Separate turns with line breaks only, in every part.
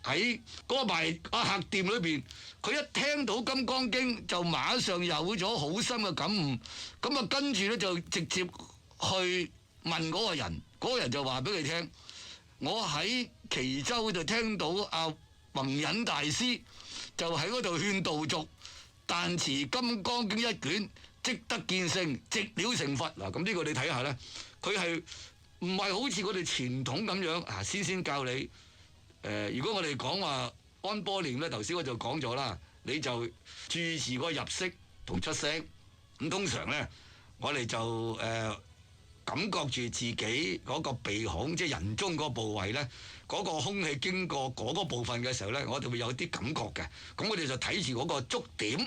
喺嗰個賣客店裏邊，佢一聽到《金剛經》就馬上有咗好深嘅感悟，咁啊跟住咧就直接去問嗰個人，嗰個人就話俾佢聽：我喺岐州就聽到阿弘忍大師就喺嗰度勸道俗，但持《金剛經》一卷，即得見性，直了成佛。嗱，咁呢個你睇下咧，佢係唔係好似我哋傳統咁樣啊？先教你。如果我哋講話安波念咧，頭先我就講咗啦，你就注視個入息同出聲。咁通常咧，我哋就感覺住自己嗰個鼻孔，即係人中嗰個部位咧，嗰個空氣經過嗰個部分嘅時候咧，我哋會有啲感覺嘅。咁我哋就睇住嗰個觸點，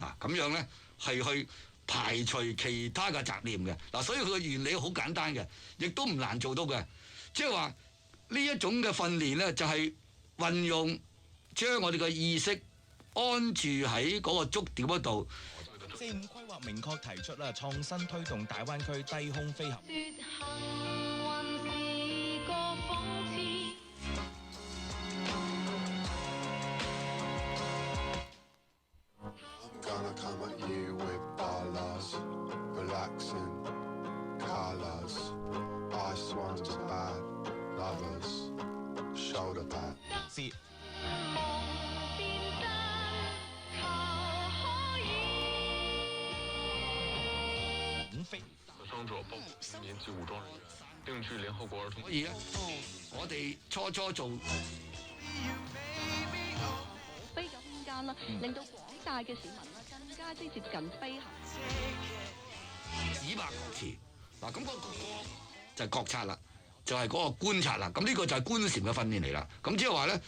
嗱咁樣咧係去排除其他嘅雜念嘅。嗱，所以佢嘅原理好簡單嘅，亦都唔難做到嘅，即係話。呢一種嘅訓練咧，就係運用將我哋嘅意識安住喺嗰個觸點嗰度。
4.5規劃明確提出啦，創新推動大灣區低空飛行。
伤者包括年纪武装人员，定居聯合國兒童。
所以咧，我哋初做
飛嘅空間啦，令到廣大嘅市民啦更加之接近飛行。
以白國詞嗱，咁嗰個就係覺察啦，就係嗰個觀察啦。咁呢個就係觀禪嘅訓練嚟啦。咁即係話咧。